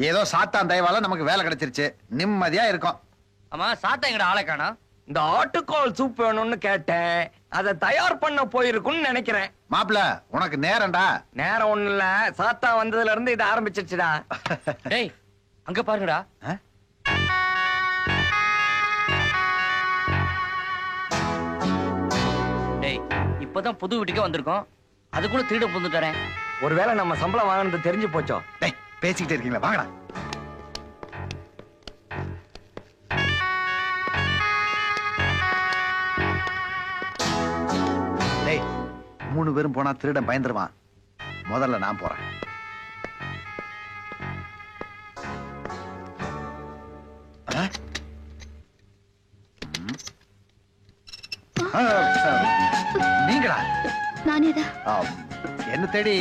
ஏதோ சாத்தான் தயவால நமக்கு வேலை கிடைச்சிருச்சு, நிம்மதியா இருக்கும். ஆமா, சாத்தா எங்கட ஆளை காணோம். இந்த ஆட்டுக்கால் சூப் வேணும்னு கேட்டேன், அதை தயார் பண்ண போயிருக்குன்னு நினைக்கிறேன். மாப்பிள, உனக்கு நேரம்டா. நேரம் ஒண்ணு இல்ல, சாத்தா வந்ததுல இருந்து இது ஆரம்பிச்சிருச்சுடா. டேய், அங்க பாருங்கடா. டேய், இப்பதான் புது வீட்டுக்கே வந்திருக்கோம், அதுக்குள்ள திருட புந்துட்டறேன். ஒருவேளை நம்ம சம்பளம் வாங்கினது தெரிஞ்சு போச்சோ? டேய், பேசிக்கிட்டே இருக்கீங்களா, வாங்கடா. டேய், 3 பேரும் போனா திருடன் பயந்துருவான். முதல்ல நான் போறேன். நீங்களா? நானேதான். என்ன தேடி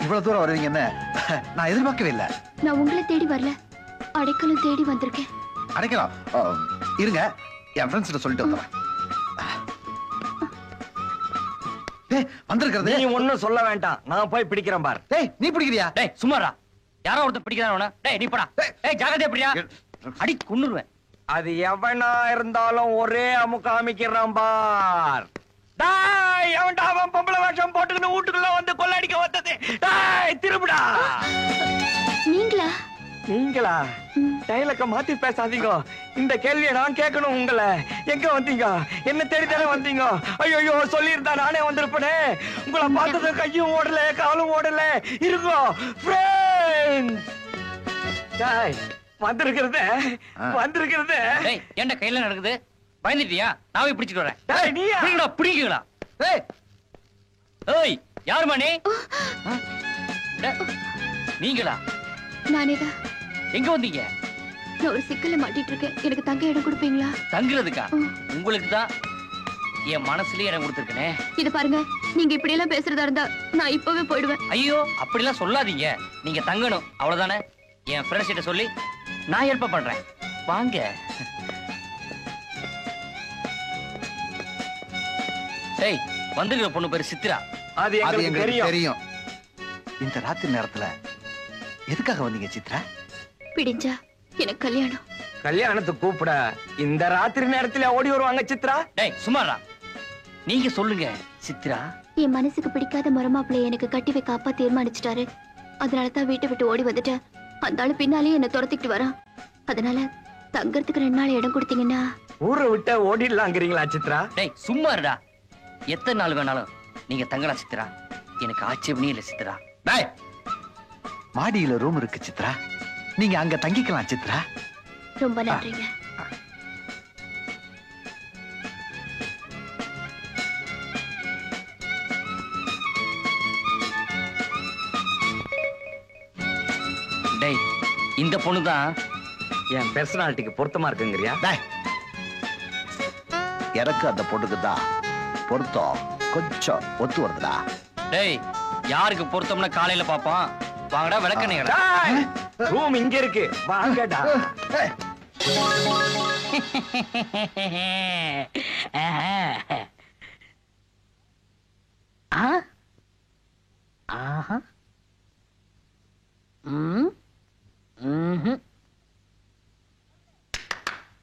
இவ்வளவு தூரம் வருவீங்கன்னு நான் எதிர்பார்க்கவே இல்லை. நான் உங்களை தேடி வரல, அடைக்கலம் தேடி வந்திருக்கேன். அடைக்கலாம் இருங்க, என் ஃப்ரெண்ட்ஸ் சொல்லிட்டு வந்துடுறேன். வந்திருக்கிறது நீ ஒண்ணும் சொல்ல வேண்டாம், நான் போய் பிடிக்கிறேன் பார். டேய், நீ பிடிக்கிறியா? டேய் சும்மாடா, யாரோ ஒருத்தர் பிடிக்கிறானே. டேய் நீ போடா. டேய் ஜாகிரதையா பிடியா, அடி கொன்னுருவேன். அது எவனா இருந்தாலும் ஒரே அமுக்க அமைக்கிறான் பார். டேய், எவன்டா அவன் பொம்பளை வேஷம் போட்டுக்கிட்டு வீட்டுக்குள்ள வந்து கொள்ளடிக்க வந்தது? டேய் திரும்புடா. நீங்களா? நீங்களா? டைலக்க மாத்தி பேசாதீங்க. இந்த கேள்வியை நான் கேட்கணும் உங்களை. எங்க வந்தீங்க? என்ன தேடித்தானே வந்தீங்க? ஐயோ, சொல்லியிருந்தா நானே வந்திருப்பேனே. உங்களை பார்த்தது கையும் ஓடல, காலும் ஓடல. இருங்கோ ஃப்ரெண்ட்ஸ். டேய், வந்திருக்கிறதே. டேய், என்ன கையில நடக்குது? பயந்துட்டியா? நான் போய் பிடிச்சிட்டு வரேன். டேய், நீயா? பிடிங்களா? டேய், ஏய் யாருமா நீ? நீங்களா? நானேதான். எங்க வந்தீங்க? நான் ஒரு சிக்கல்ல மாட்டிட்டு இருக்கேன், எனக்கு தங்க இடம் கொடுப்பீங்களா? தங்குறதுக்கா? உங்களுக்கு தான் என் மனசுலயே இடம் கொடுத்துருக்கனே. இது பாருங்க, நீங்க இப்படி எல்லாம் பேசுறதா இருந்தா நான் இப்பவே போயிடுவேன். ஐயோ, அப்படிலாம் சொல்லாதீங்க. நீங்க தங்கணும் அவ்வளவுதானே. என் ஃப்ரெண்ட்ஸ் கிட்ட சொல்லி நான் ஹெல்ப் பண்றேன். வாங்க. டேய், வந்துக்கிற பொண்ணு பேரு சித்ரா. அது எங்களுக்கு தெரியும். இந்த ராத்திரி நேரத்துல எதுக்காக வந்தீங்க சித்ரா? பிடிஞ்சா எனக்கு கல்யாணம். கல்யாணத்துக்கு கூப்பிட இந்த ராத்திரி நேரத்துல ஓடி வருவாங்க சித்ரா? டேய் சும்மாடா, நீங்க சொல்லுங்க சித்ரா. என் மனசுக்கு பிடிக்காத மருமாப்பிள்ளைய எனக்கு கட்டி வைக்க அப்பா தீர்மானிச்சிட்டாரு. அதனாலதான் வீட்டை விட்டு ஓடி வந்துட்டேன். அந்த ஆளு பின்னாலே என்ன துரத்திக்கிட்டு வரான். அதனால தங்கறதுக்கு 2 நாள் இடம் கொடுத்தீங்கன்னா. ஊரை விட்டு ஓடிடலாங்கிறீங்களா சித்ரா? டேய் சும்மா இருடா. எத்தனை நாள் வேணாலும் நீங்க தங்கலாம் சித்ரா, எனக்கு ஆட்சேபனே இல்ல சித்ரா. டேய், மாடியில ரூம் இருக்கு சித்ரா, நீங்க அங்க தங்கிக்கலாம் சித்ரா. ரொம்ப நன்றிங்க. டேய், இந்த பொண்ணுதான் என் பெர்சனாலிட்டிக்கு பொருத்தமா இருக்குங்கறியா? டேய், எனக்கு அந்த பொண்ணுக்கு தான் பொருத்தம் கொஞ்சம் ஒத்து வருதுடா. டேய், யாருக்கு பொருத்தம்னா காலையில பாப்போம். வாங்கடா விளக்கணைங்கடா. ரூம் இங்க இருக்கு, வாங்கடா.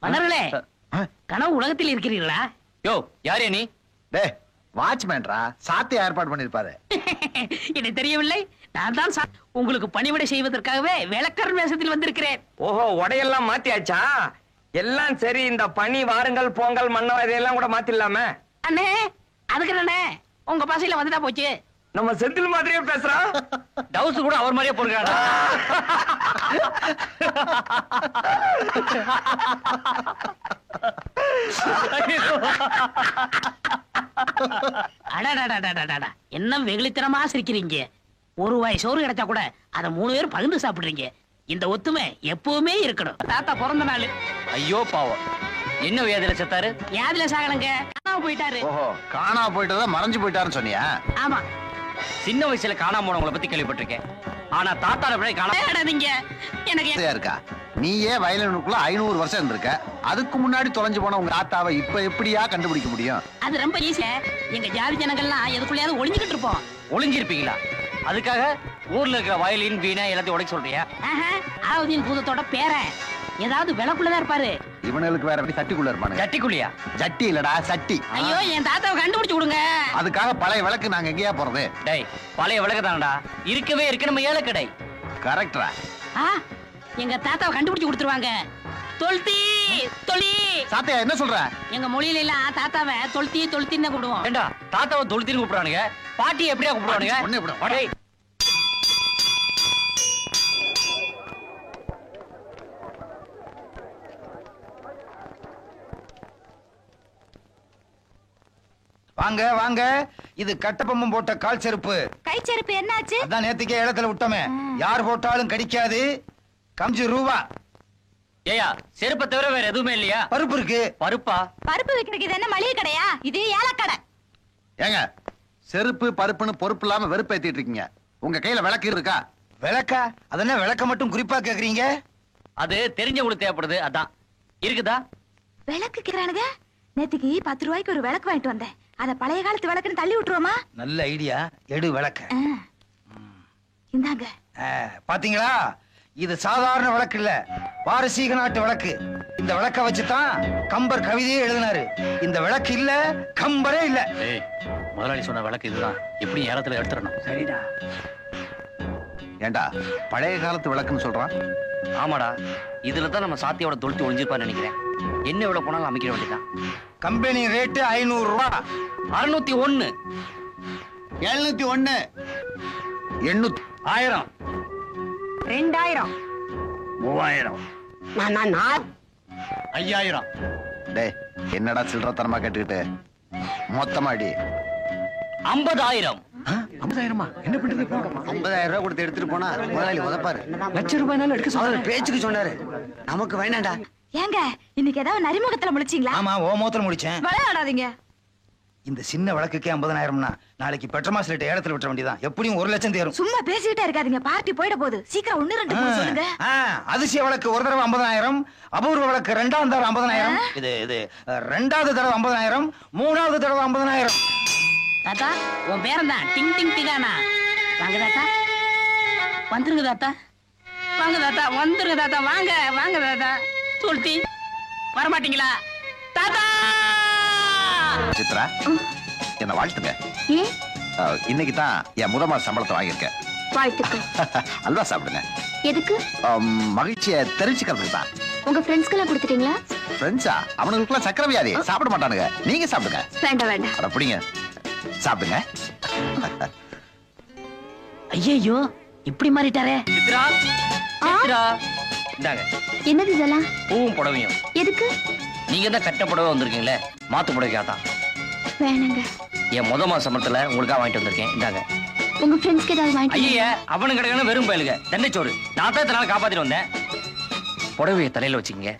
மன்னர்களே, கனவு உலகத்தில் இருக்கிறீர்களா? யோ, யாரே நீ? டேய், வாட்ச்மேன்ரா, சாத்தி ஏற்பாடு பண்ணிருப்பாரு. எனக்கு தெரியவில்லை. நான் தான் உங்களுக்கு பணிவிடை செய்வதற்காகவே விளக்கர் வேஷத்தில் வந்திருக்கிறேன். ஓஹோ, உடையெல்லாம் மாத்தியாச்சா? எல்லாம் சரி, இந்த பனி வாருங்கள் பொங்கல் மன்னம் இதெல்லாம் கூட மாத்திடலாமே. அண்ணே, அதுக்கு அண்ணே உங்க பாசையில வந்துட்டா போச்சு. நம்ம செந்தில் மாதிரியே பேசுறான். டவுஸ் கூட அவர் மாதிரியே போடுறாடா. என்ன வெகுளித்தனமா சிரிக்கிறீங்க? ஒரு வாய் சோறு கிடைச்சா கூட அதை 3 பேரும் பகிர்ந்து சாப்பிடுறீங்க. இந்த ஒத்துமை எப்பவுமே இருக்கணும். தாத்தா பிறந்த நாள். ஐயோ பாவம், என்ன வியாதியில செத்தாரு? வியாதியில சாகலங்க, காணாம போயிட்டாரு. ஓஹோ, காணாம போயிட்டதா மறைஞ்சு போயிட்டாருன்னு சொன்னியா? ஆமா, சின்ன வயசுல காணாம போனவங்களை பத்தி கேள்விப்பட்டிருக்கேன். ஆனா தாத்தாட விட காணாதீங்க. எனக்கு இருக்கா? நீயே வயலினுக்குள்ள 500 வருஷம் இருந்திருக்க. அதுக்கு முன்னாடி தொலைஞ்சு போன உங்க தாத்தாவை இப்ப எப்படியா கண்டுபிடிக்க முடியும்? அது ரொம்ப ஈஸி. எங்க ஜாதி ஜனங்கள்லாம் எதுக்குள்ளயாவது ஒளிஞ்சுக்கிட்டு இருப்போம். ஒளிஞ்சிருப்பீங்களா? அதுக்காக ஊர்ல இருக்கிற வயலின் வீணை எல்லாத்தையும் உடைக்க சொல்றியா? அலாவுதீன் பூதத்தோட பேரன் ஏதாவது விளக்குள்ளதான் இருப்பாரு. இவனுக்கு வேற எப்படி சட்டிக்குள்ள இருப்பானுங்க. ஜட்டிக்குள்ளியா? ஜட்டி இல்லடா சட்டி. ஐயோ என் தாத்தாவை கண்டுபிடிச்சு கொடுங்க. அதுக்காக பழைய விளக்கு நாங்க எங்கேயா போறது? டேய் பழைய விளக்கு தானடா, இருக்கவே இருக்கு நம்ம ஏழை கடை. கரெக்டா? எங்க தாத்தாவை கண்டுபிடிச்சு கொடுத்துருவாங்க. தொல்தி தொலி. சாத்தையா என்ன சொல்ற? எங்க மொழியில எல்லாம் தாத்தாவை தொல்தி தொல்தின்னு தான் கூப்பிடுவோம். ஏண்டா தாத்தாவை தொழுத்தின்னு கூப்பிடுறானுங்க, பாட்டி எப்படியா கூப்பிடுவானுங்க? ஒண்ணே விடு. டேய் வாங்க வாங்க, இது கட்டப்பம்பம் போட்ட கால் செருப்பு. கை செருப்பு என்னாச்சு? அதான் நேத்துக்கே இடத்துல விட்டோமே. யார் போட்டாலும் கடிக்காது. ₹5. ஏயா செருப்பை தவிர வேற எதுவுமே இல்லையா? பருப்பு இருக்கு. பருப்பா? பருப்பு விக்கிறதுக்கு இது என்ன மளிகை கடையா? இது ஏலக்கடை. ஏங்க செருப்பு பருப்புன்னு பொறுப்பு இல்லாம வெறுப்பேத்திட்டு இருக்கீங்க. உங்க கையில விளக்கு இருக்கா? விளக்கா? அதென்ன விளக்க மட்டும் குறிப்பா கேக்குறீங்க? அது தெரிஞ்சவங்களுக்கு தேவைப்படுது, அதான். இருக்குதா? விளக்கு கேக்குறானுங்க. நேத்துக்கு 10 ரூபாய்க்கு ஒரு விளக்கு வாங்கிட்டு வந்தேன். அத பழைய காலத்து விளக்குன்னு தள்ளி விட்டுருவோமா? நல்ல ஐடியா. எடு விளக்க. இந்தாங்க. பாத்தீங்களா, இது சாதாரண விளக்கு இல்ல, பாரசீக நாட்டு விளக்கு. இந்த விளக்க வச்சுதான் கம்பர் கவிதையே எழுதினாரு. இந்த விளக்கு இல்ல, கம்பரே இல்ல. ஏய் முதலாளி சொன்ன விளக்கு இதுதான், எப்படி ஏலத்துல எடுத்துறணும். சரிடா. ஏண்டா பழைய காலத்து விளக்குன்னு சொல்றான்? ஆமாடா, இதுலதான் நம்ம சாத்தியோட தொழுத்து ஒளிஞ்சிருப்பான்னு நினைக்கிறேன். என்ன எவ்வளவு போனாலும் அமைக்கிற வேண்டியதான். Company rate ₹500. 601. 701. 800. 1000. 2000. 3000. 5000. டேய் என்னடா சில்லறத்தனமா கேட்டுக்கிட்டு மொத்தமா அடி. 50000. 50,000மா? என்ன பண்றது? 50,000 ரூபாய் கொடுத்து எடுத்துட்டு போனா முதலாளி உதப்பாரு. ₹1,00,000 எடுக்க சொல்றாரு. பேச்சுக்கு சொன்னாரு, நமக்கு வேணாண்டா. ஏங்க இன்னைக்கு ஏதாவது நரிமுகத்துல முடிச்சீங்களா? ஆமா, ஓ மோத்திரம் முடிச்சேன். விளையாடாதீங்க. இந்த சின்ன விளக்குக்கே 50,000னா நாளைக்கு பெட்ரோமாஸ் லிட்ட ஏலத்துல விட்ட வேண்டியதான். எப்படியும் 1,00,000 தேரும். சும்மா பேசிட்டே இருக்காதீங்க, பார்ட்டி போயிட போகுது. சீக்கிரம் 1 2 3 சொல்லுங்க. அதிசய விளக்கு ஒரு தடவை 50,000, அபூர்வ விளக்கு 2வது தடவை 50,000, இது 2வது தடவை 50,000, 3வது தடவை 50,000. தாத்தா உன் பேரன் தான் டிங் டிங் டிகானா. வாங்க தாத்தா, வந்துருங்க தாத்தா, வாங்க தாத்தா, வந்துருங்க தாத்தா, வாங்க வாங்க தாத்தா. தொல்தி வரமாட்டீங்களா தாத்தா? சித்ரா என்ன வாழ்த்துங்க. ஏன்? இன்னைக்கு தான் என் முதல் மாச சம்பளத்தை வாங்கியிருக்கேன். வாழ்த்துக்கள். அல்வா சாப்பிடுங்க. எதுக்கு? மகிழ்ச்சியை தெரிஞ்சுக்கிறதுக்கு தான். உங்க ஃப்ரெண்ட்ஸ்க்கெல்லாம் கொடுத்துட்டீங்களா? ஃப்ரெண்ட்ஸா? அவனுக்குலாம் சக்கரை வியாதி, சாப்பிட மாட்டானுங்க. நீங்க சாப்பிடுங்க. வேண்டாம் வேண்டாம். அட பிடிங்க, சாப்பிடுங்க. ஐயோ இப்படி மாறிட்டாரே. சித்ரா, சித்ரா, இந்தாங்க என்னது இதெல்லாம்? பூவும் புடவையும். எதுக்கு? நீங்க தான் கட்ட புடவை வந்திருக்கீங்களே, மாத்து புடவைக்காதான். வேணாங்க. என் முத மாச சம்பளத்துல உங்களுக்காக வாங்கிட்டு வந்திருக்கேன், இந்தாங்க. உங்க ஃப்ரெண்ட்ஸ்க்கு ஏதாவது வாங்கிட்டு ஐயா அவனு கிடைக்கணும் வெறும் பயலுங்க, தண்டைச்சோறு. நான் தான் இத்தனை நாள் காப்பாத்திட்டு வந்தேன். புடவையை தலையில வச்சுக்கங்க,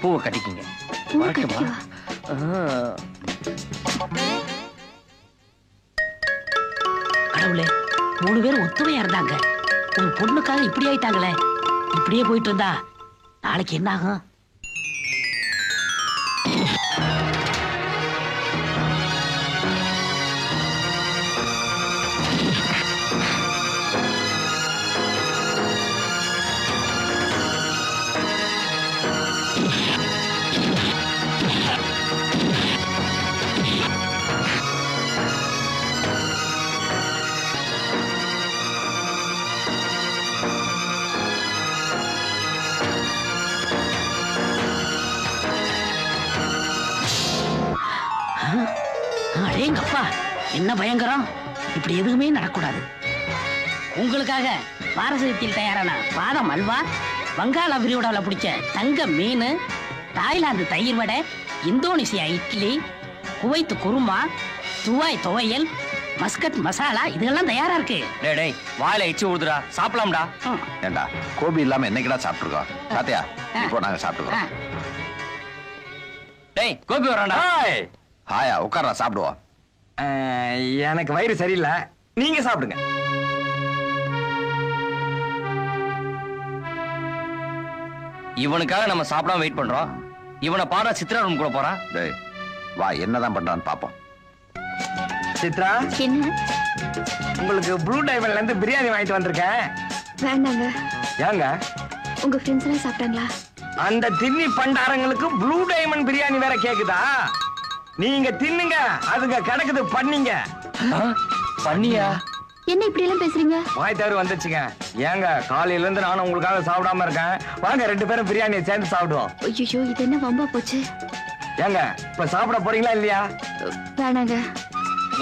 பூவை கட்டிக்கிங்க. பூவை வரட்டுமா? கட்டிக்கவா? கடவுளே, 3 பேரும் ஒத்துமையா இருந்தாங்க, ஒரு பொண்ணுக்காக இப்படி ஆயிட்டாங்களே. இப்படியே போயிட்டு இருந்தா நாளைக்கு என்ன ஆகும்? அடேங்கப்பா, என்ன பயங்கரம்! இப்படி எதுவுமே நடக்கூடாது. உங்களுக்காக பாரசீகத்தில் தயாரான பாதம் அல்வா, வங்காள விரிகுடாவில் பிடிச்ச தங்க மீன், தாய்லாந்து தயிர் vadai, Indonesia idli, Kuwait kurma, Dubai துவையல், மஸ்கட் மசாலா, இதெல்லாம் தயாரா இருக்கு. டேய் டேய் வாயில இச்சு ஊதுடா, சாப்பிடலாம்டா. ஏண்டா கோபி இல்லாம என்னைக்குடா சாப்பிட்டுருக்கோம்? சாத்தியா இப்போ நாங்க சாப்பிட்டுருக்கோம். டேய் கோபி வரான்டா. ஹாயா உட்கார்றா, சாப்பிடுவோம். எனக்கு வயிறு சரியில்லை, நீங்க சாப்பிடுங்க. இவனுக்காக நம்ம சாப்பிடாம வெயிட் பண்றோம். இவனை பாரா சித்ரா ரூம் கூட போறான். டேய் வா, என்னதான் பண்றான்னு பாப்போம். சித்ரா, என்ன? உங்களுக்கு ப்ளூ டைமண்ட்ல இருந்து பிரியாணி வாங்கிட்டு வந்திருக்கேன். வேண்டாங்க. ஏங்க உங்க ஃப்ரெண்ட்ஸ் எல்லாம் சாப்பிட்டாங்களா? அந்த தின்னி பண்டாரங்களுக்கு ப்ளூ டைமண்ட் பிரியாணி வேற கேக்குதா? நீங்க தின்னுங்க, அதுங்க கிடக்குது பண்ணீங்க. பண்ணியா? என்ன இப்படி எல்லாம் பேசுறீங்க? வாய் தவறு வந்துச்சுங்க. ஏங்க காலையில இருந்து நானும் உங்களுக்காக சாப்பிடாம இருக்கேன். வாங்க 2 பேரும் பிரியாணியை சேர்ந்து சாப்பிடுவோம். ஐயோ, இது என்ன வம்பா போச்சு? ஏங்க இப்ப சாப்பிட போறீங்களா இல்லையா? வேணாங்க.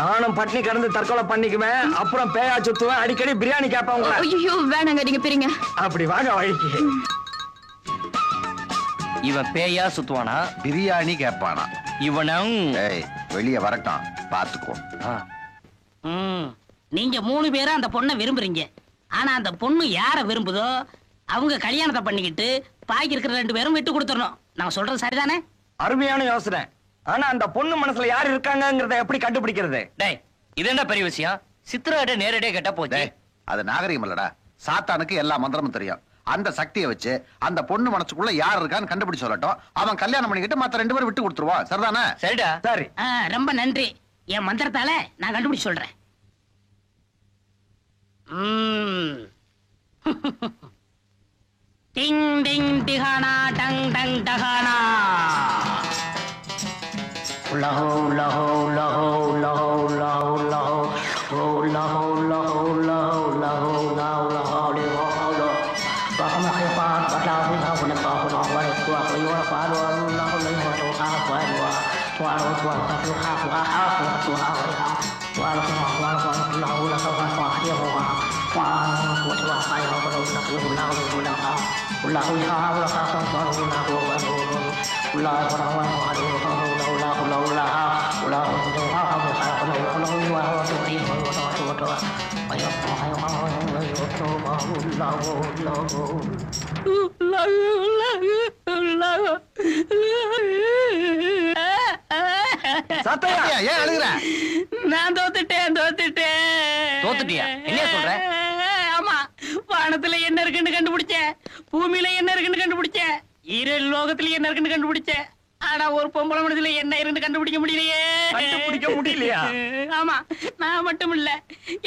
நானும் பட்னி கிடந்து தற்கொலை பண்ணிக்குவேன். அப்புறம் பேயா சுத்துவேன். அடிக்கடி பிரியாணி கேட்பேன் உங்களை. ஐயோ வேணாங்க, நீங்க பிரிங்க. அப்படி வாங்க வழிக்கு. இவன் பேயா சுத்துவானா? பிரியாணி கேட்பானா? இவனும் ஏய், வெளிய வரட்டும், பாத்துக்கோ. நீங்க 3 பேரும் அந்த பொண்ணை விரும்புறீங்க. ஆனா அந்த பொண்ணு யார விரும்புதோ அவங்க கல்யாணத்தை பண்ணிக்கிட்டு பாக்கி இருக்கிற 2 பேரும் விட்டு கொடுத்துடணும். நான் சொல்றது சரிதானே? அருமையான யோசனை. ஆனா அந்த பொண்ணு மனசுல யார் இருக்காங்கங்கறத எப்படி கண்டுபிடிக்கிறது? டேய், இது என்ன பெரிய விஷயம்? சித்ராட்ட நேரடியா கேட்டா போச்சு. டேய், அது நாகரிகம் இல்லடா. சாத்தானுக்கு எல்லா மந்திரமும் தெரியும். அந்த சக்தியை வச்சு அந்த பொண்ணு மனசுக்குள்ள யார் இருக்கான்னு கண்டுபிடிச்சு சொல்லட்டும். அவன் கல்யாணம் பண்ணிக்கிட்டு மத்த 2 பேரும் விட்டு கொடுத்துருவான். சரிதானே? சரிடா. சரி. ரொம்ப நன்றி. என் மந்திரத்தால நான் கண்டுபிடிச்சு சொல்றேன். டிங் டிங் டிகானா டங் டங் டகானா. லஹோ லஹோ லஹோ லஹோ லஹோ லஹோ லஹோ லஹோ லஹோ லஹோ லஹோ லஹோ லஹோ. சத்தையா ஏன் அழுகுற? நான் தோத்துட்டேன். தோத்துட்டியா? என்ன சொல்ற? ஆமா, வானத்துல என்ன இருக்குன்னு கண்டுபிடிச்சேன், பூமியில என்ன இருக்குன்னு கண்டுபிடிச்சேன், லோகத்துல என்ன இருக்குன்னு கண்டுபிடிச்சேன். ஆனா ஒரு பொம்பளை மனசுல என்ன இருக்குன்னு கண்டுபிடிக்க முடியலையே. கண்டுபிடிக்க முடியலையா? ஆமா, நான் மட்டும் இல்ல,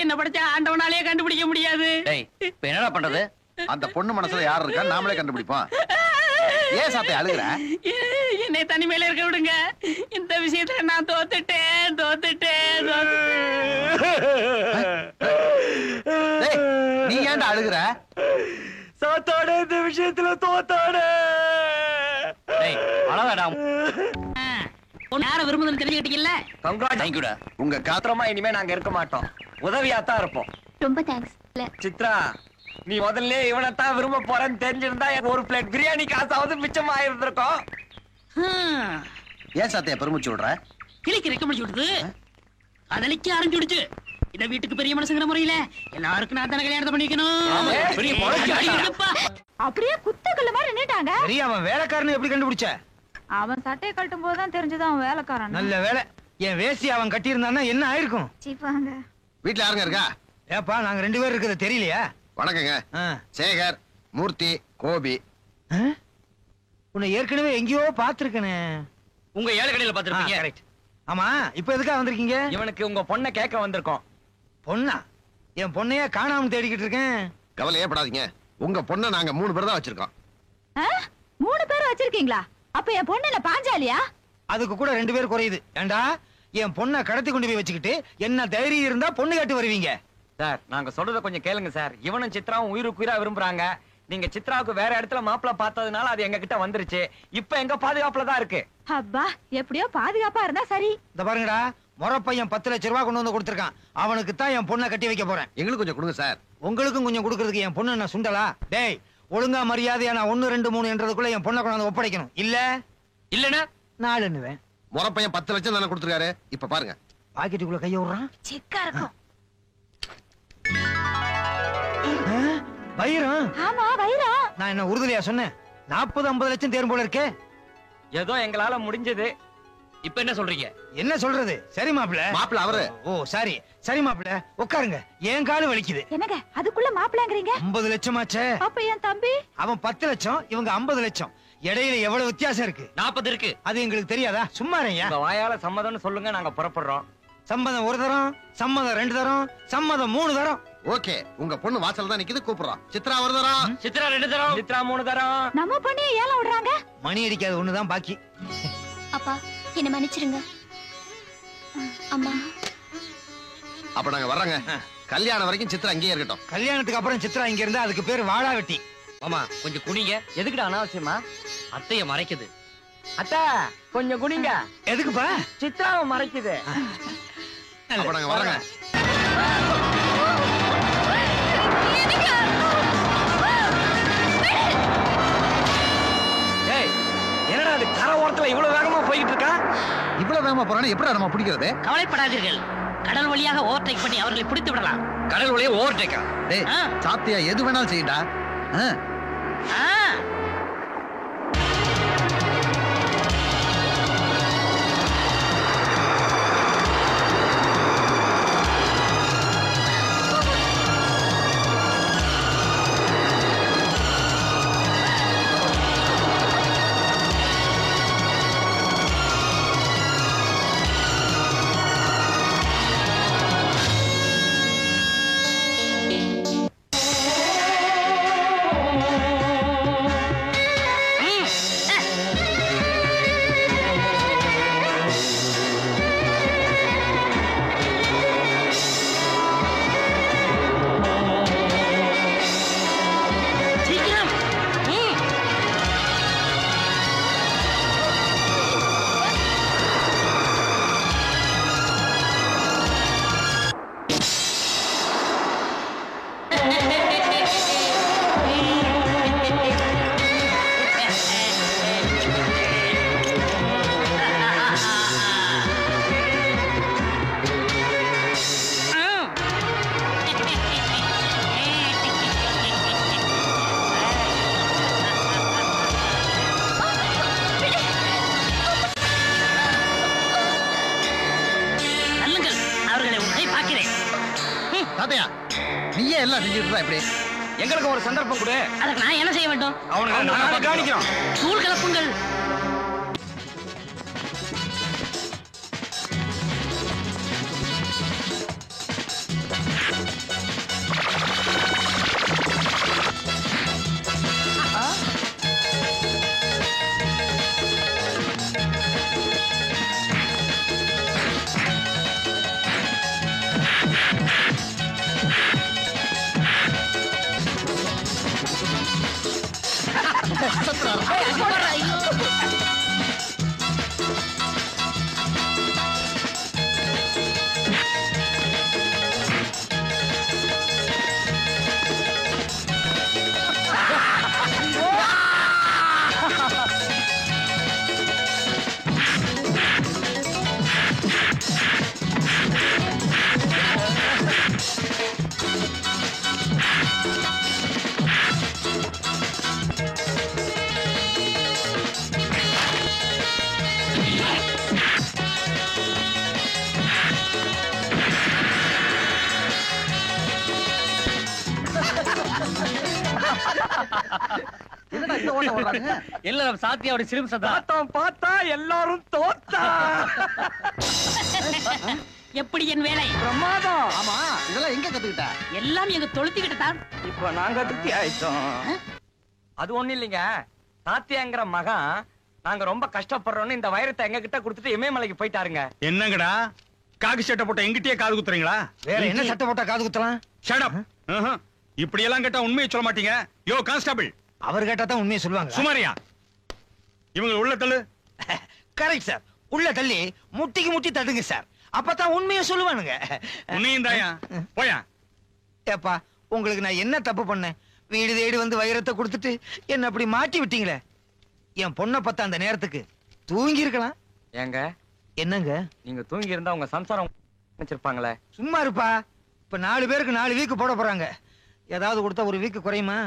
என்ன படைச்ச ஆண்டவனாலேயே கண்டுபிடிக்க முடியாது. டேய், இப்ப என்னடா பண்றது? அந்த பொண்ணு மனசுல யார் இருக்கான்னு நாமளே கண்டுபிடிப்போம். ஏன் சாத்தை அழுகுற? என்னை தனிமையில இருக்க விடுங்க. இந்த விஷயத்துல நான் தோத்துட்டேன். டேய், நீ ஏன்டா அழுகுற? சாத்தாட இந்த விஷயத்துல தோத்தாட. டேய், அழகாடா. யார விரும்புதுன்னு தெரிஞ்சுக்கிட்டீங்கல்ல? தேங்க்யூடா. உங்க காத்திரமா இனிமே நாங்க இருக்க மாட்டோம். உதவியாத்தான் இருப்போம். ரொம்ப தேங்க்ஸ். சித்ரா, நீ முதல்ல இவனைத்தான் விரும்ப போறேன்னு தெரிஞ்சிருந்தா ஒரு பிளேட் பிரியாணி காசாவது மிச்சமா இருந்திருக்கும். ஏன் சாத்தைய பெருமிச்சு விடுற? கிளிக்கு ரெக்க முடிச்சு விடுது, அதலிக்கு ஆரம்பிச்சுடுச்சு. இந்த வீட்டுக்கு பெரிய மனசுங்கிற முறையில எல்லாருக்கும் நான் தானே கல்யாணத்தை பண்ணிக்கணும். பெரிய பொழச்சு அடிங்கப்பா. அப்படியே குத்தக்கல்ல மாதிரி நின்னுட்டாங்க. சரி, அவன் வேலைக்காரன்னு எப்படி கண்டுபிடிச்ச? அவன் சட்டையை கட்டும் போதுதான் தெரிஞ்சது அவன் வேலைக்காரன். நல்ல வேலை. என் வேசி அவன் கட்டி இருந்தான்னா என்ன ஆயிருக்கும்? சீப்பாங்க. வீட்டுல யாருங்க இருக்கா? ஏப்பா, நாங்க 2 பேர் இருக்கிறது தெரியலையா? வணக்கங்க. சேகர், மூர்த்தி, கோபி. உன்னை ஏற்கனவே எங்கேயோ பாத்துருக்கனே. உங்க ஏழை கடையில பாத்துருப்பீங்க. கரெக்ட். ஆமா, இப்ப எதுக்கா வந்திருக்கீங்க? இவனுக்கு உங்க பொண்ணை கேட்க வந்திருக்கோம். பொண்ணா? என் பொண்ணைய காணாம தேடிக்கிட்டு இருக்கேன். கவலையே படாதீங்க. உங்க பொண்ணை நாங்க 3 பேர் தான் வச்சிருக்கோம். 3 பேர் வச்சிருக்கீங்களா? அப்ப என் பொண்ணு என்ன பாஞ்சாலியா? அதுக்கு கூட 2 பேர் குறையுது. ஏண்டா, என் பொண்ணை கடத்தி கொண்டு போய் வச்சுக்கிட்டு என்ன தைரியம் இருந்தா பொண்ணு கேட்டு வருவீங்க? சார், நாங்க சொல்றத கொஞ்சம் கேளுங்க சார். இவனும் சித்ராவும் உயிருக்கு உயிரா விரும்புறாங்க. நீங்க சித்ராவுக்கு வேற இடத்துல மாப்பிள்ள பார்த்ததுனால அது எங்க கிட்ட வந்துருச்சு. இப்ப எங்க பாதுகாப்புல தான் இருக்கு. அப்பா, எப்படியோ பாதுகாப்பா இருந்தா சரி. இந்த பாருங்கடா, முறை பையன் 10 லட்சம் ரூபாய் கொண்டு வந்து கொடுத்திருக்கான். அவனுக்கு தான் என் பொண்ணை கட்டி வைக்க போறேன். எங்களுக்கு கொஞ்சம் கொடுங்க சார். உங்களுக்கும் கொஞ்சம் கொடுக்கறதுக்கு என் பொண்ணு என்ன சுண்டலா? டேய், ஒழுங்கா மரியாதையா நான் 1 2 3 என்றதுக்குள்ள என் பொண்ணை கொண்டாந்து ஒப்படைக்கணும். இல்லன்னா 4 என்னுவேன். முறை பையன் 10 லட்சம் தானே கொடுத்துருக்காரு. இப்ப பாருங்க. பாக்கெட்டுக்குள்ள கைய விடுறான். சிக்கா இருக்கும். வைரம்? ஆமா, வைரம். நான் என்ன உறுதியா சொன்னேன்? 40 50 லட்சம் தேரும் போல இருக்கே. ஏதோ எங்களால முடிஞ்சது. இப்ப என்ன சொல்றீங்க? என்ன சொல்றது? சரி மாப்பிள்ள. மாப்பிள்ள அவரு. ஓ சரி சரி மாப்பிள்ள, உட்காருங்க. என் காலு வலிக்குது. என்னங்க அதுக்குள்ள மாப்பிள்ளைங்கறீங்க? 50 லட்சமாச்சே. அப்ப என் தம்பி? அவன் 10 லட்சம், இவங்க 50 லட்சம். இடையில எவ்வளவு வித்தியாசம் இருக்கு? 40 இருக்கு. அது எங்களுக்கு தெரியாதா? சும்மா இருங்க. உங்க வாயால சம்மதம்னு சொல்லுங்க, நாங்க புறப்படுறோம். சம்மதம் ஒரு தரம், சம்மதம் 2 தரம், சம்மதம் 3 தரம். ஓகே, உங்க பொண்ணு வாசல் தான் நிக்குது, கூப்பிடுறோம். சித்ரா ஒரு தரம், சித்ரா 2 தரம், சித்ரா 3 தரம். நம்ம பொண்ணைய ஏலம் விடுறாங்க. மணி அடிக்காது ஒண்ணுதான் பாக்கி. அப்பா என்ன மன்னிச்சிருங்க. அம்மா அப்ப நாங்க வர்றோங்க. கல்யாணம் வரைக்கும் சித்ரா அங்கேயே இருக்கட்டும். கல்யாணத்துக்கு அப்புறம் சித்ரா இங்க இருந்தா அதுக்கு பேரு வாழா வெட்டி. மாமா கொஞ்சம் குனிங்க. எதுக்குடா அனாவசியமா? அத்தைய மறைக்குது. அத்தா கொஞ்சம் குனிங்க. எதுக்குப்பா? சித்ராவை மறைக்குது. அப்ப நாங்க வர்றோங்க. ஏய், என்னடா அது கரை ஓரத்துல இவ்வளவு வேகமா போயிட்டு இருக்கா? இவ்வளவு வேகமா போறானே எப்படி நம்ம பிடிக்கிறது? கவலைப்படாதீர்கள், கடல் வழியாக ஓவர்டேக் பண்ணி அவர்களை பிடித்து விடலாம். கடல் வழியே ஓவர்டேக்கா? டேய், ஆ. சாத்தியா எது வேணாலும் செய்யடா. ஆ, சீக்கிரம். நல்லுங்கள், அவர்களை உன்னை பார்க்கிறேன். சாத்தியா நீயே எல்லாம் செஞ்சுட்டு இருந்தா எப்படி? எங்களுக்கு ஒரு சந்தர்ப்பம் கொடு. அதற்கு நான் என்ன செய்ய வேண்டும்? அவனுக்கு நாங்க கவனிக்கிறோம். தூள் கலப்புங்கள். என்னடா இந்த ஓட்ட ஓடுறாங்க? இல்ல நம்ம சாத்தியாவோட சிரிப்பு சத்தம். பார்த்தோம் பார்த்தா எல்லாரும் தோத்தா. எப்படி என் வேலை? பிரமாதம். ஆமா, இதெல்லாம் எங்க கத்துக்கிட்ட? எல்லாம் எங்க தொழுத்திக்கிட்டு தான். இப்ப நாங்க திருப்தி ஆயிட்டோம். அது ஒண்ணு இல்லைங்க, சாத்தியாங்கிற மகன் நாங்க ரொம்ப கஷ்டப்படுறோம்னு இந்த வைரத்தை எங்க கிட்ட கொடுத்துட்டு இமயமலைக்கு போயிட்டாருங்க. என்னங்கடா காக்கு சட்டை போட்ட எங்கிட்டயே காது குத்துறீங்களா? வேற என்ன சட்டை போட்டா காது குத்தலாம்? Shut up. இப்படி எல்லாம் கேட்டா உண்மையை சொல்ல மாட்டீங்க. யோ கான்ஸ்டபிள், அவர் கேட்டா தான் உண்மையை சொல்லுவாங்க. சுமாரியா இவங்க உள்ள தள்ளு. Correct sir. உள்ள தள்ளி முட்டிக்கு முட்டி தட்டுங்க சார். அப்பதான் உண்மையை சொல்லுவானுங்க. உன்னையும் தாயா போயா. ஏப்பா, உங்களுக்கு நான் என்ன தப்பு பண்ணேன்? வீடு தேடி வந்து வைரத்தை கொடுத்துட்டு என்ன அப்படி மாட்டி விட்டீங்களே. என் பொண்ணை பார்த்த அந்த நேரத்துக்கு தூங்கி இருக்கலாம். ஏங்க, என்னங்க நீங்க தூங்கி இருந்தா உங்க சம்சாரம் நினைச்சிருப்பாங்களே. சும்மா இருப்பா. இப்ப 4 பேருக்கு 4 வீக்கு போட போறாங்க. ஏதாவது கொடுத்தா ஒரு வீக்கு குறையுமா?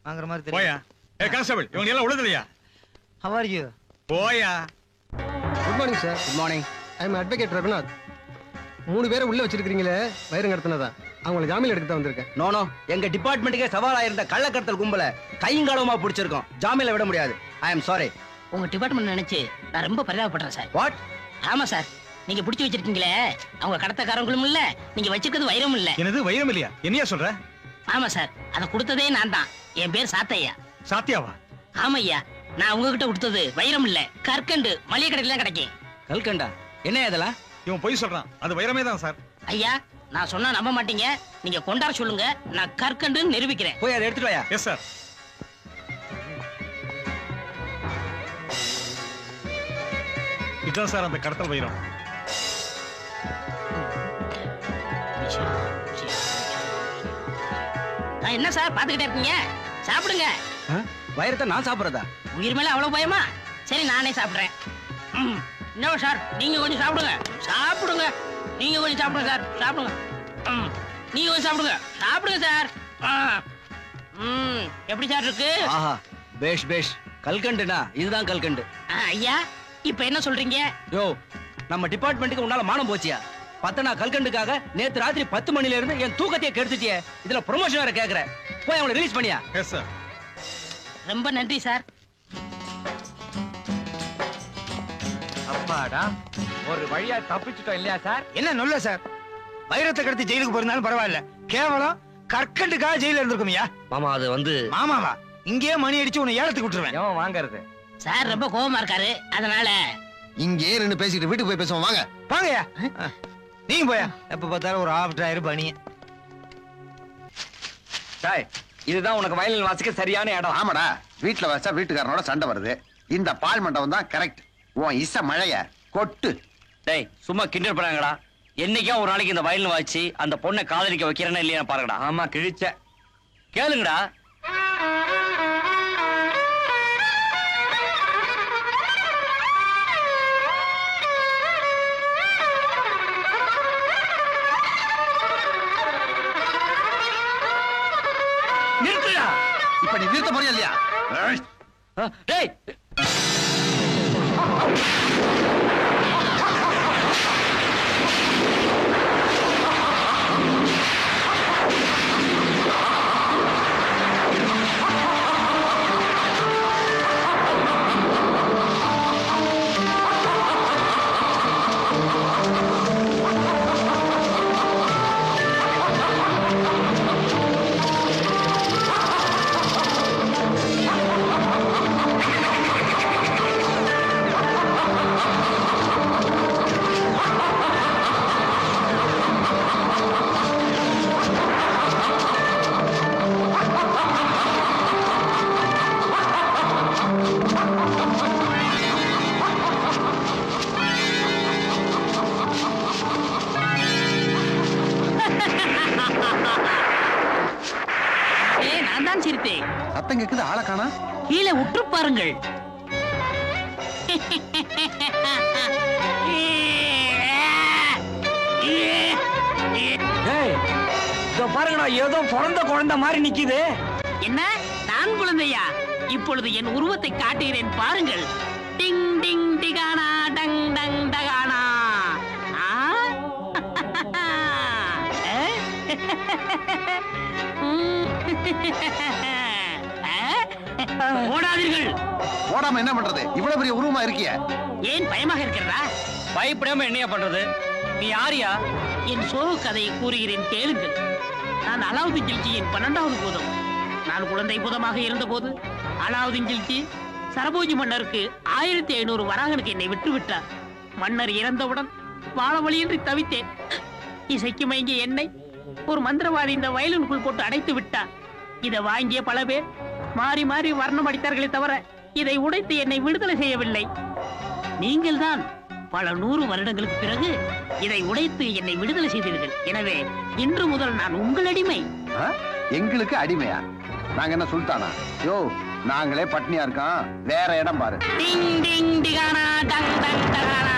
வாங்குற மாதிரி போயா. தெரியும். ஏ கான்ஸ்டபிள், இவங்க எல்லாம் உள்ள தள்ளியா. How are you? போயா. Good morning sir. Good morning. I am advocate Raghunath. 3 பேரை உள்ள வச்சிருக்கீங்களே, வைரம் கடத்தினதா? அவங்களை ஜாமீன் எடுக்க வந்திருக்கேன். நோனோ, எங்க டிபார்ட்மெண்ட்டுக்கே சவாலா இருந்த கள்ளக்கடத்தல் கும்பல கையங்காலமா பிடிச்சிருக்கோம். ஜாமீன்ல விட முடியாது. I am sorry. உங்க டிபார்ட்மெண்ட் நினைச்சு நான் ரொம்ப பரிதாபப்படுறேன் சார். வாட்? ஆமா சார், நீங்க பிடிச்சு வச்சிருக்கீங்களே அவங்க கடத்தக்காரங்களும் இல்ல, நீங்க வச்சிருக்கிறது வைரம் இல்ல. என்னது வைரம் இல்லையா? என்னையா சொல்ற? ஆமா சார், அதை கொடுத்ததே நான் தான். என் பேர் சாத்தையா. சாத்தியாவா? ஆமையா, நான் உங்ககிட்ட கொடுத்தது வைரம் இல்ல, கற்கண்டு. மளிகை கடையில கிடைக்கும். கல்கண்டா என்ன இதெல்லாம்? இவன் பொய் சொல்றான். அது வைரமே தான் சார். ஐயா, நான் சொன்னா நம்ப மாட்டீங்க. நீங்க கொண்டாட சொல்லுங்க, நான் கற்கண்டுன்னு நிரூபிக்கிறேன். போய் அதை எடுத்துட்டு வாயா. Yes sir. இதான் சார் அந்த கடத்தல் வைரம். என்ன சார் பாத்துக்கிட்டே இருக்கீங்க? சாப்பிடுங்க. வைரத்தை நான் சாப்பிடுறதா? உயிர் மேல அவ்வளவு பயமா? சரி, நானே சாப்பிடுறேன். இன்னும் சார், நீங்க கொஞ்சம் சாப்பிடுங்க. சாப்பிடுங்க, நீங்க கொஞ்சம் சாப்பிடுங்க சார். சாப்பிடுங்க. நீங்க கொஞ்சம் சாப்பிடுங்க. சாப்பிடுங்க சார். எப்படி சார் இருக்கு? ஆஹா, பேஷ் பேஷ். கல்கண்டுனா இதுதான் கல்கண்டு. ஐயா, இப்ப என்ன சொல்றீங்க? யோ, நம்ம டிபார்ட்மெண்ட்டுக்கு உன்னால மானம் போச்சியா? பத்தனா கல்கண்டுக்காக நேத்து ராத்திரி 10 மணில இருந்து என் தூக்கத்தையே கெடுத்துட்டியே. இதுல ப்ரொமோஷன் வேற கேக்குற. போய் அவங்களை ரிலீஸ் பண்ணியா? Yes sir. ரொம்ப நன்றி சார். அப்பாடா, ஒரு வழியா தப்பிச்சுட்டோம் இல்லையா சார்? என்ன நல்ல சார், வைரத்தை கடத்தி ஜெயிலுக்கு போயிருந்தாலும் பரவாயில்ல, கேவலம் கற்கண்டுக்காக ஜெயில இருந்திருக்குமியா? மாமா அது வந்து மாமாவா? இங்கேயே மணி அடிச்சு உன்னை ஏலத்துக்கு விட்டுருவேன். எவன் வாங்கறது? சார் ரொம்ப கோவமா இருக்காரு, அதனால இங்கே நின்னு பேசிட்டு வீட்டுக்கு போய் பேசுவோம் வாங்க. வாங்கயா, நீங்க போயா. எப்ப பார்த்தாலும் ஒரு ஆஃப்டர் ஆயிரம் பணி. டேய், இதுதான் உனக்கு வயலின் வாசிக்க சரியான இடம். ஆமாடா, வீட்டுல வச்சா வீட்டுக்காரனோட சண்டை வருது. இந்த பால் மண்டபம் தான் கரெக்ட். உன் இசை மழைய கொட்டு. டேய் சும்மா கிண்டல் பண்ணாங்கடா. என்னைக்கா ஒரு நாளைக்கு இந்த வயலின் வாய்ச்சி அந்த பொண்ணை காதலிக்க வைக்கிறேன்னா இல்லையா பாருங்கடா. ஆமா, கிழிச்ச. கேளுங்கடா. நிறுத்துடா. இப்ப நீ நிறுத்த போறியா இல்லையா? டேய் நான் தான் சிரித்தேன். சத்தம் கேக்குது, ஆளை காணா. கீழே உற்று பாருங்கள். இதோ பாருங்கடா, ஏதோ பிறந்த குழந்தை மாதிரி நிக்குது. என்ன, நான் குழந்தையா? இப்பொழுது என் உருவத்தை காட்டுகிறேன் பாருங்கள். டிங் டிங் டிகானா டங் டங் டகானா. ஓடாதீர்கள். ஓடாம என்ன பண்றது? இவ்வளவு பெரிய உருவமா இருக்கிய. ஏன் பயமாக இருக்கிறதா? பயப்படாம என்னையா பண்றது? நீ யாரியா? என் சோக கதையை கூறுகிறேன் கேளுங்கள். நான் அலாவுதீன் கில்ஜியின் 12வது பூதம். நான் குழந்தை பூதமாக இருந்தபோது அலாவுதீன் கில்ஜி சரபோஜி மன்னருக்கு 1500 வராகனுக்கு என்னை விட்டுவிட்டார். மன்னர் இறந்தவுடன் வாழ வழியின்றி தவித்தேன். இசைக்கு மயங்கிய என்னை ஒரு மந்திரவாதி இந்த வயலுக்குள் போட்டு அடைத்து விட்டார். இதை வாங்கிய பல பேர் மாறி மாறி வர்ணம் அடித்தார்களே தவிர இதை உடைத்து என்னை விடுதலை செய்யவில்லை. நீங்கள் தான் பல 100 வருடங்களுக்கு பிறகு இதை உடைத்து என்னை விடுதலை செய்தீர்கள். எனவே இன்று முதல் நான் உங்கள் அடிமை. எங்களுக்கு அடிமையா? நாங்க என்ன சுல்தானா? யோ, நாங்களே பட்னியா இருக்கோம், வேற இடம் பாரு. டிங் டிங் டிகானா டங் டங் டகானா.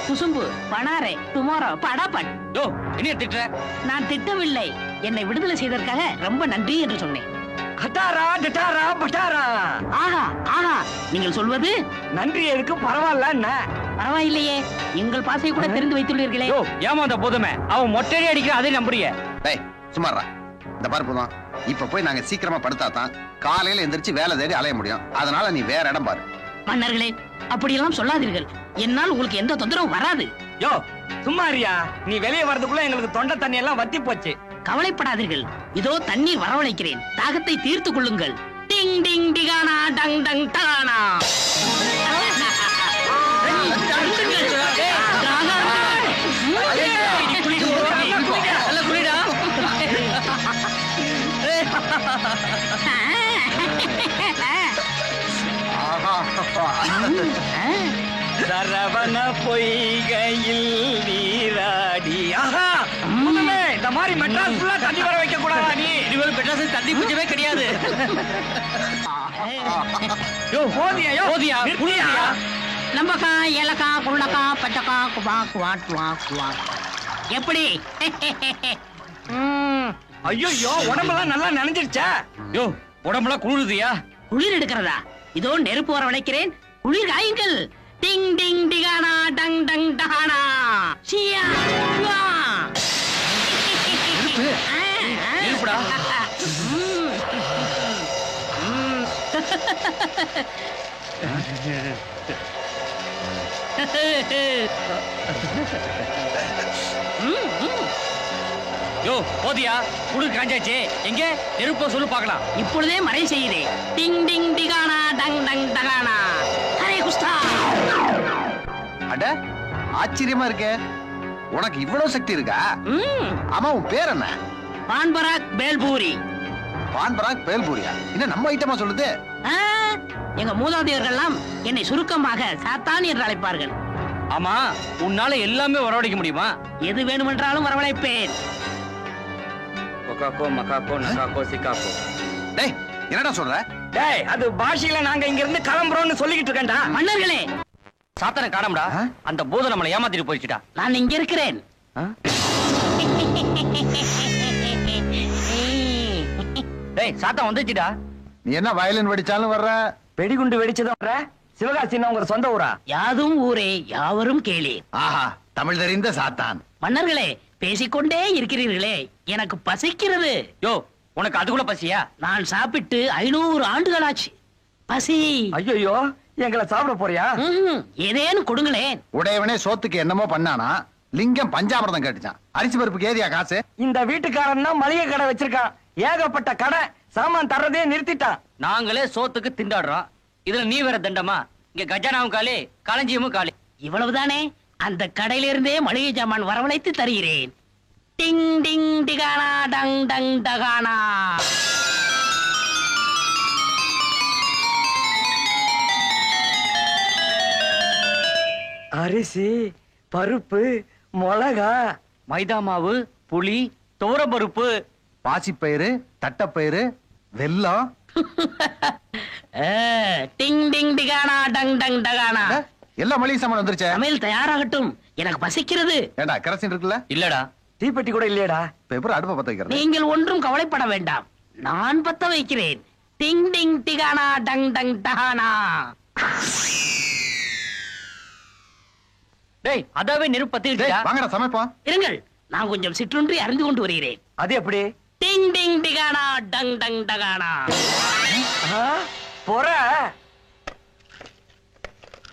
குசும்பு பணாரே டுமாரோ படாபட். யோ, என்ன திட்டுற? நான் திட்டவில்லை. என்னை விடுதலை செய்ததற்காக ரொம்ப நன்றி என்று சொன்னேன். கட்டாரா டட்டாரா பட்டாரா. ஆஹா ஆஹா, நீங்கள் சொல்வது நன்றி எதுக்கு, பரவாயில்ல. பரவாயில்லையே, எங்கள் பாசை கூட தெரிந்து வைத்துள்ளீர்களே. யோ ஏமாந்த போதுமே, அவன் மொட்டையே அடிக்கிற அதே நம்புறிய. டேய் சும்மாறா, இந்த பருப்பு தான். இப்ப போய் நாங்க சீக்கிரமா படுத்தாதான் காலையில எந்திரிச்சு வேலை தேடி அலைய முடியும். அதனால நீ வேற இடம் பாரு. மன்னர்களே, அப்படியெல்லாம் சொல்லாதீர்கள். என்னால் உங்களுக்கு எந்த தொந்தரவும் வராது. யோ சும்மா இருயா, நீ வெளியே வரதுக்குள்ள எங்களுக்கு தொண்டை தண்ணி எல்லாம் வத்தி போச்சு. கவலைப்படாதீர்கள், இதோ தண்ணீர் வரவழைக்கிறேன். தாகத்தை தீர்த்து கொள்ளுங்கள். டிங் டிங் டிகானா டங் டங் டகானா. சரவண பொய்கையில் நீராடி. ஆஹா, முன்னமே இந்த மாதிரி மெட்ராஸ் ஃபுல்லா தண்ணி வர வைக்க கூடாதா நீ? இதுவரை மெட்ராஸ் தண்ணி பூச்சவே கிடையாது. யோ போதியா, யோ போதியா, புரியா? நம்பக்கா ஏலக்கா குருணக்கா பச்சக்கா குபா குவா குவா குவா. எப்படி? ஐயோ உடம்பெல்லாம் நல்லா நனைஞ்சிருச்சா? யோ உடம்பெல்லாம் குளிருதியா? குளிர் எடுக்கிறதா? இதோ நெருப்பு வரவழைக்கிறேன். குளிர் காயுங்கள். டிங் டிங் டிகானா டங் டங் டகானா. சியா வா. நெருப்புடா. யோ போதியா, குளிர் காஞ்சாச்சு. எங்க நெருப்ப சொல்லு பார்க்கலாம். இப்பொழுதே மறை செய்கிறேன். டிங் டிங் டிகானா டங் டங் டகானா. ஹரே குஸ்தா. அட ஆச்சரியமா இருக்கே, உனக்கு இவ்வளவு சக்தி இருக்கா? ஆமா, உன் பேர் என்ன? பான்பராக் பேல்பூரி. பான்பராக் பேல்பூரியா? என்ன நம்ம ஐட்டமா சொல்லுது? எங்க மூதாதையர்கள்லாம் என்னை சுருக்கமாக சாத்தான் என்று அழைப்பார்கள். ஆமா, உன்னால எல்லாமே வரவழைக்க முடியுமா? எது வேணுமென்றாலும் வரவழைப்பேன். கொக்காக்கோ மக்காக்கோ நக்காக்கோ சிக்காக்கோ. டேய் என்னடா சொல்ற? டேய் அது பாஷையில நாங்க இங்க இருந்து கிளம்புறோம்னு சொல்லிக்கிட்டு இருக்கேன்டா. மன்னர்களே, சாத்தான காணம்டா. அந்த பூதம் நம்மளை ஏமாத்திட்டு போயிடுச்சுடா. நான் இங்க இருக்கிறேன். டேய் சாத்தான் வந்துச்சுடா. நீ என்ன வயலின் வெடிச்சாலும் வர்ற? வெடிகுண்டு வெடிச்சதும் வர. சிவகாசின்னா உங்க சொந்த ஊரா? யாதும் ஊரே யாவரும் கேளே. ஆஹா, தமிழ் தெரிந்த சாத்தான். மன்னர்களே, பேசிக்கொண்டே இருக்கிறீர்களே, எனக்கு பசிக்கிறது. யோ உனக்கு அதுக்குள்ள பசியா? நான் சாப்பிட்டு 500 ஆண்டுகளாச்சு. பசி. ஐயோ, எங்களை சாப்பிட போறியா? ஏதேனும் கொடுங்களேன். உடையவனே சோத்துக்கு என்னமோ பண்ணானா, லிங்கம் பஞ்சாமிரதம் கேட்டுச்சான். அரிசி பருப்புக்கு ஏதியா காசு? இந்த வீட்டுக்காரன் தான் மளிகை கடை வச்சிருக்கான். ஏகப்பட்ட கடை, சாமான் தர்றதே நிறுத்திட்டான். நாங்களே சோத்துக்கு திண்டாடுறோம், இதுல நீ வேற தண்டமா? இங்க கஜானாவும் காலி, களஞ்சியமும் காலி. இவ்வளவுதானே? அந்த கடையிலிருந்தே மளிகை ஜாமான் வரவழைத்து தருகிறேன். டிங் டிங் டிகானா டங் டங் டகானா. அரிசி, பருப்பு, மிளகா, மைதா மாவு, புளி, துவரம்பருப்பு, பாசிப்பயிறு, தட்டப்பயிறு, வெல்லம். டிங் டிங் டிகானா டங் டங் டகானா. எல்லா மளிகை சாமான் வந்துருச்சே. சமையல் தயாராகட்டும், எனக்கு பசிக்கிறது. ஏண்டா கரசின் இருக்குல்ல? இல்லடா. தீப்பெட்டி கூட இல்லையடா. பேப்பர் அடுப்ப பத்த வைக்கிறது. நீங்கள் ஒன்றும் கவலைப்பட வேண்டாம், நான் பத்த வைக்கிறேன். டிங் டிங் டிகானா டங் டங் டகானா. டேய் அதாவே நெருப்பு பத்திடுச்சா? வாங்கடா சமைப்போம். இருங்கள், நான் கொஞ்சம் சிற்றுண்டி அறிந்து கொண்டு வருகிறேன். அது எப்படி? டிங் டிங் டிகானா டங் டங் டகானா. போற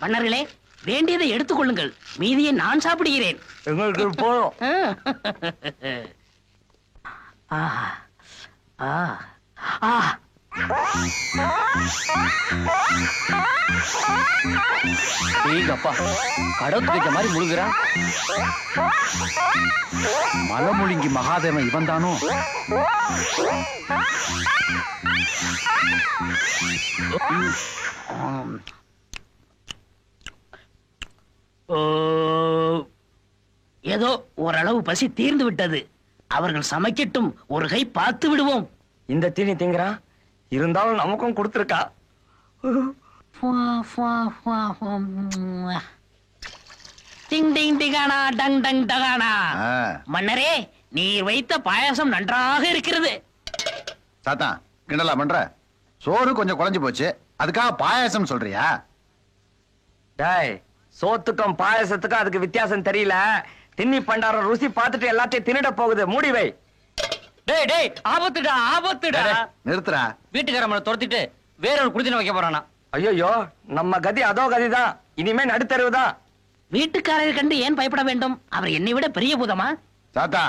மன்னர்களே, வேண்டியதை எடுத்துக்கொள்ளுங்கள், மீதியை நான் சாப்பிடுகிறேன். எங்களுக்கு போதும். அப்பா கடவுள் வைக்க மாதிரி முழுங்குறான். மலமுழுங்கி மகாதேவன் இவன் தானோ? ஏதோ ஓரளவு பசி தீர்ந்து விட்டது. அவர்கள் சமைக்கட்டும், ஒரு கை பார்த்து விடுவோம். இந்த தீனி திங்கிறான், இருந்தாலும் நமக்கும் கொடுத்துருக்கா. டிங் டிங் டிகானா டங் டங் டகானா. மன்னரே, நீர் வைத்த பாயாசம் நன்றாக இருக்கிறது. சாத்தான் கிண்டலா பண்ற? சோறு கொஞ்சம் குழஞ்சு போச்சு, அதுக்காக பாயாசம் சொல்றியா? டாய், சோத்துக்கும் பாயசத்துக்கும் அதுக்கு வித்தியாசம் தெரியல. திண்ணி பண்டாரம் ருசி பார்த்துட்டு எல்லாத்தையும் தின்னுட போகுது. மூடி வை. டேய் டேய், ஆபத்துடா ஆபத்துடா. நிறுத்துறா. வீட்டுக்காரம்மளை துரத்திட்டு வேற ஒரு குடித்தன வைக்க போறானா? ஐயோ, நம்ம கதி அதோ கதிதான். இனிமே நடுத்தருவு தான். வீட்டுக்காரரை கண்டு ஏன் பயப்பட வேண்டும்? அவர் என்னை விட பெரிய பூதமா? சாத்தா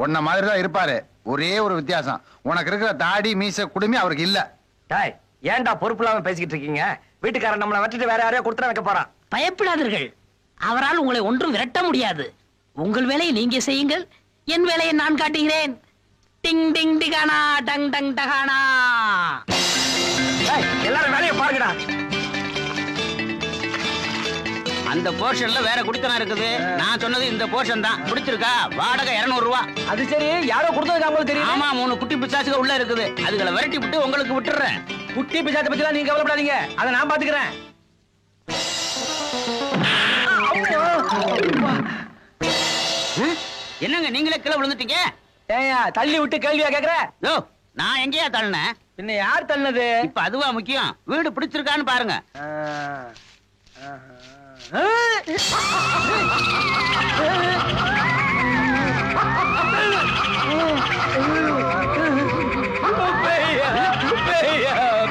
உன்ன மாதிரி தான் இருப்பாரு. ஒரே ஒரு வித்தியாசம், உனக்கு இருக்கிற தாடி மீச குடுமி அவருக்கு இல்ல. டாய், ஏன்டா பொறுப்பு இல்லாம பேசிக்கிட்டு இருக்கீங்க? வீட்டுக்காரன் நம்மளை வச்சுட்டு வேற யாரையோ கொடுத்துட வைக்க போறான். பயப்படாதீர்கள், அவரால் உங்களை ஒன்றும் விரட்ட முடியாது. உங்கள் வேலையை நீங்க செய்யுங்கள், என் வேலையை நான் காட்டுகிறேன். டிங் டிங் டிகானா டங் டங் டகானா. எல்லாரும் வேலையை பாருங்கடா. அந்த போர்ஷன்ல வேற குடித்தனம் இருக்குது. நான் சொன்னது இந்த போர்ஷன் தான். பிடிச்சிருக்கா? வாடகை 200 ரூபா. அது சரி, யாரோ கொடுத்ததுக்கு அவங்களுக்கு தெரியும். ஆமா, 3 குட்டி பிசாசுக உள்ள இருக்குது. அதுகளை விரட்டி விட்டு உங்களுக்கு விட்டுறேன். குட்டி பிசாசை பத்தி எல்லாம் நீங்க கவலைப்படாதீங்க, அதை நான் பாத்துக்கிறேன். என்னங்க நீங்களே கீழே விழுந்துட்டீங்க? ஏயா தள்ளி விட்டு கேள்வியா கேக்குற? யோ, நான் எங்கேயா தள்ளினேன்? பின்ன யார் தள்ளினது? இப்ப அதுவா முக்கியம்? வீடு பிடிச்சிருக்கான்னு பாருங்க.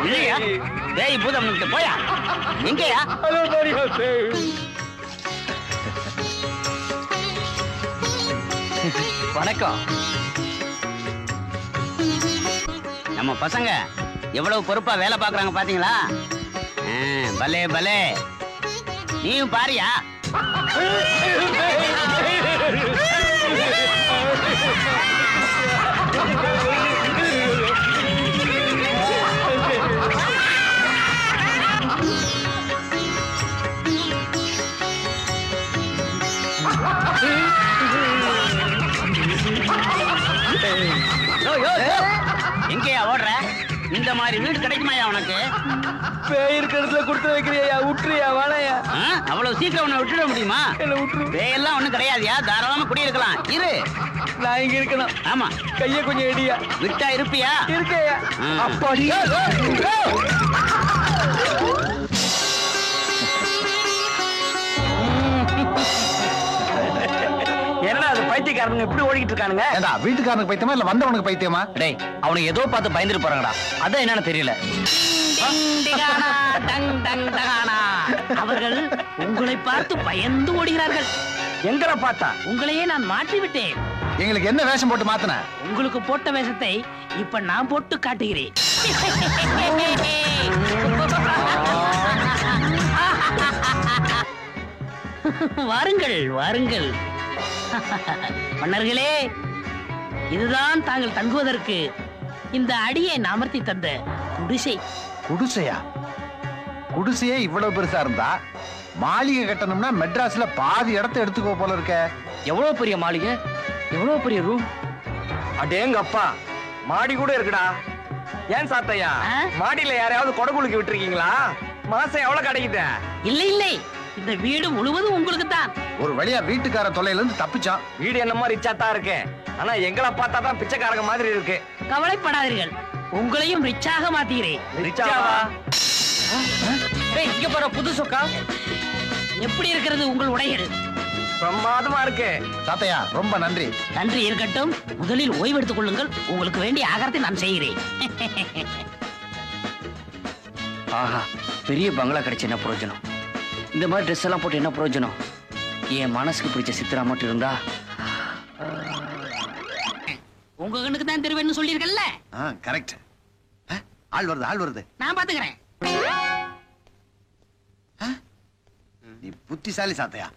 இல்லையா? டேய் பூதம், போயா எங்கயா? வணக்கம். நம்ம பசங்க எவ்வளவு பொறுப்பா வேலை பாக்குறாங்க பாத்தீங்களா? பலே பலே. நீயும் பாரியா? எங்கேயா ஓடுற? இந்த மாதிரி வீடு கிடைக்குமாயா உனக்கு? பேய் இருக்கிறதுல கொடுத்து வைக்கிறியா? விட்டுறியா? வாழையா? அவ்வளவு சீக்கிரம் உன்னை விட்டுட முடியுமா? பேயெல்லாம் ஒண்ணும் கிடையாதுயா, தாராளமா குடியிருக்கலாம். இரு, நான் இங்க இருக்கணும். ஆமா, கைய கொஞ்சம் எடியா. விட்டா இருப்பியா? இருக்கையா? அப்பாடி. என்னடா அது பைத்தியக்காரனுங்க இப்படி ஓடிக்கிட்டு இருக்கானுங்க? ஏண்டா வீட்டுக்காரனுக்கு பைத்தியமா இல்ல வந்தவனுக்கு பைத்தியமா? டேய், அவனுக்கு ஏதோ பார்த்து பயந்துட்டு போறாங்கடா. அதான் என்னன்னு தெரியல. அவர்கள் உங்களை பார்த்து பயந்து ஓடுகிறார்கள். எங்களை பார்த்தா? உங்களையே நான் மாற்றி விட்டேன். எங்களுக்கு என்ன வேஷம் போட்டு மாத்தின? உங்களுக்கு போட்ட வேஷத்தை இப்ப நான் போட்டு காட்டுகிறேன். வாருங்கள் வாருங்கள் மன்னர்களே, இதுதான் தாங்கள் தங்குவதற்கு இந்த அடியை அமர்த்தி தந்த குடிசை. குடிசையா? குடிசையே இவ்வளவு பெருசா இருந்தா மாளிகை கட்டணும்னா மெட்ராஸ்ல பாதி இடத்தை எடுத்துக்கோ போல இருக்க. எவ்வளவு பெரிய மாளிகை, எவ்வளவு பெரிய ரூம். அடேங்க அப்பா, மாடி கூட இருக்குடா. ஏன் சாத்தையா, மாடியில யாரையாவது கொடகுலுக்கி விட்டுருக்கீங்களா? மாசம் எவ்வளவு கிடைக்குது? இல்லை இல்லை, இந்த வீடு முழுவதும் உங்களுக்கு தான். ஒரு வழியா வீட்டுக்கார தொல்லையில இருந்து தப்பிச்சான். வீடு என்னமோ ரிச்சா தான் இருக்கு, ஆனா எங்களை பார்த்தா தான் பிச்சைக்காரங்க மாதிரி இருக்கு. கவலைப்படாதீர்கள், உங்களையும் ரிச்சாக மாத்துகிறேன். ரிச்சாவா? இங்க பாரு, புது சொக்கா. எப்படி இருக்கிறது உங்கள் உடைகள்? பிரமாதமா இருக்கு. சாத்தையா, ரொம்ப நன்றி. நன்றி இருக்கட்டும், முதலில் ஓய்வெடுத்துக் கொள்ளுங்கள். உங்களுக்கு வேண்டிய ஆகாரத்தை நான் செய்கிறேன். ஆஹா, பெரிய பங்களா கிடைச்ச என்ன பிரயோஜனம்? இந்த மாதிரி ட்ரெஸ் எல்லாம் போட்டு என்ன பிரயோஜனம்? என் மனசுக்கு பிடிச்ச சித்திரா மட்டும் இருந்தா. உங்க கண்ணுக்கு தான் தெரிவேன்னு சொல்லியிருக்கல. கரெக்ட். ஆள் வருது, ஆள் வருது. நான் பாத்துக்கிறேன். நீ புத்திசாலி சாத்தையா.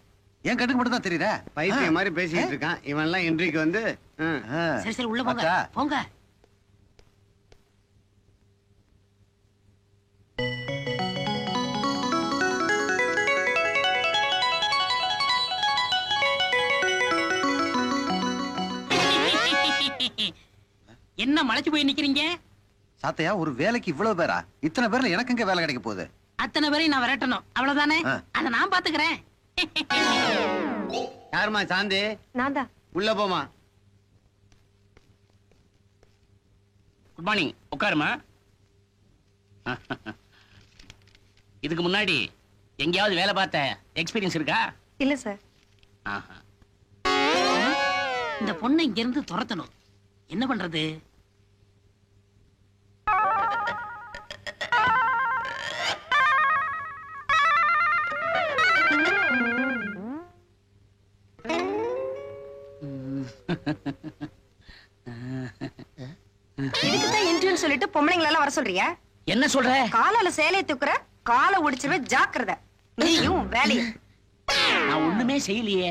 என் கண்ணுக்கு மட்டும் தான் தெரியுற. பைத்தியம் மாதிரி பேசிட்டு இருக்கான் இவன் எல்லாம். இன்றைக்கு வந்து சரி சரி, உள்ள போங்க போங்க. என்ன மலைச்சு போய் நிக்கிறீங்க? சாத்தையா, ஒரு வேலைக்கு இவ்வளவு பேரா? இத்தனை பேர்ல எனக்கு எங்க வேலை கிடைக்க போகுது? அத்தனை பேரையும் நான் விரட்டணும், அவ்வளவுதானே? அத நான் பாத்துக்கிறேன். யாருமா சாந்தி? நான் தான். உள்ள போமா. Good morning. உட்காருமா. இதுக்கு முன்னாடி எங்கேயாவது வேலை பார்த்த எக்ஸ்பீரியன்ஸ் இருக்கா? இல்ல சார். ஆஹா. இந்த பொண்ணை இங்க இருந்து துரத்தணும். என்ன பண்றது? இதுக்குதான் இன்டர்வியூ சொல்லிட்டு பொம்பளைங்களை எல்லாம் வர சொல்றிய? என்ன சொல்ற? காலால சேலையை தூக்குற, காலை ஒடிச்சிருவே, ஜாக்கிரதை. நீயும் வேலையும். நான் ஒண்ணுமே செய்யலையே.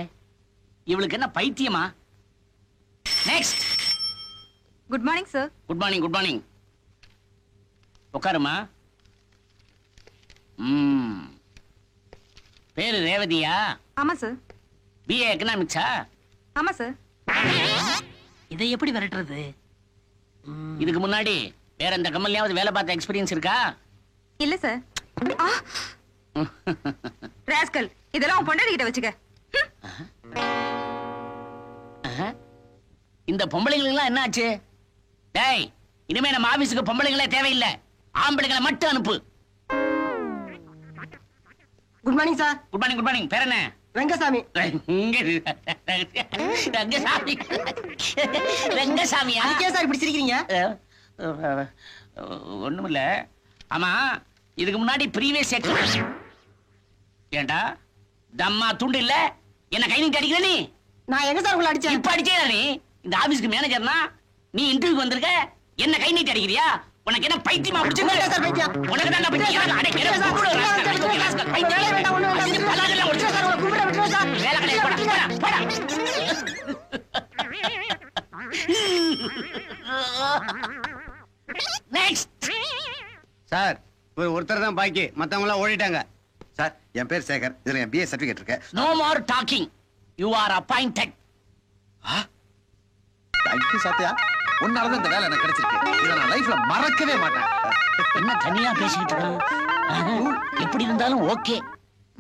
இவளுக்கு என்ன பைத்தியமா? Next. Good morning sir. Good morning, good morning. உட்காருமா. பேரு ரேவதியா? ஆமா சார். பிஏ எக்கனாமிக்ஸா? ஆமா சார். இதை எப்படி விரட்டுறது? இதுக்கு முன்னாடி வேற எந்த கம்பெனியாவது வேலை பார்த்த எக்ஸ்பீரியன்ஸ் இருக்கா? இல்ல சார். ராஸ்கல், இதெல்லாம் உன் பொண்டாட்டி கிட்ட வச்சுக்க. இந்த பொம்பளைங்களுக்கு என்ன ஆச்சு? டேய், இனிமே நம்ம ஆபீஸுக்கு பொம்பளைங்களே தேவையில்லை, ஆம்பளைங்களை மட்டும் அனுப்பு. Good morning sir. Good morning, good morning. பேர் என்ன? ரங்கசாமி. ரங்கசாமி. ரங்கசாமியா? அதுக்கே சார் இப்படி சிரிக்கிறீங்க? ஒண்ணுமில்ல. ஆமா, இதுக்கு முன்னாடி ப்ரீவியஸ் ஏண்டா தம்மா துண்டு இல்ல என்ன கை நீட்டி அடிக்கிற நீ? நான் எங்க சார் உங்களை அடிச்சேன்? இப்ப அடிச்சே நீ இந்த ஆபீஸ்க்கு மேனேஜர்னா நீ இன்டர்வியூக்கு வந்திருக்க, என்ன கை நீட்டி அடிக்கிறியா? உனக்கு என்ன பைத்தியமா பிடிச்சிருக்கு? சார் பைத்தியம். உனக்கு தான் பைத்தியம். அட கேளு வேலை வேண்டாம், ஒண்ணும் வேண்டாம். அதெல்லாம் முடிச்சு சார் உங்களை கூப்பிட விட்டுருங்க சார். வேலை கிடையாது. போடா போடா நெக்ஸ்ட். சார் ஒருத்தர் தான் பாக்கி, மத்தவங்க எல்லாம் ஓடிட்டாங்க. சார் என் பேர் சேகர், இதுல என் பிஏ சர்டிபிகேட் இருக்கு. No more talking, you are appointed. Thank you Sathiya, உன்னாலதான் இந்த வேலை எனக்கு கிடைச்சிருக்கு. இதை நான் லைஃப்ல மறக்கவே மாட்டேன். என்ன தனியா பேசிக்கிட்டு இருக்கான்? எப்படி இருந்தாலும் ஓகே.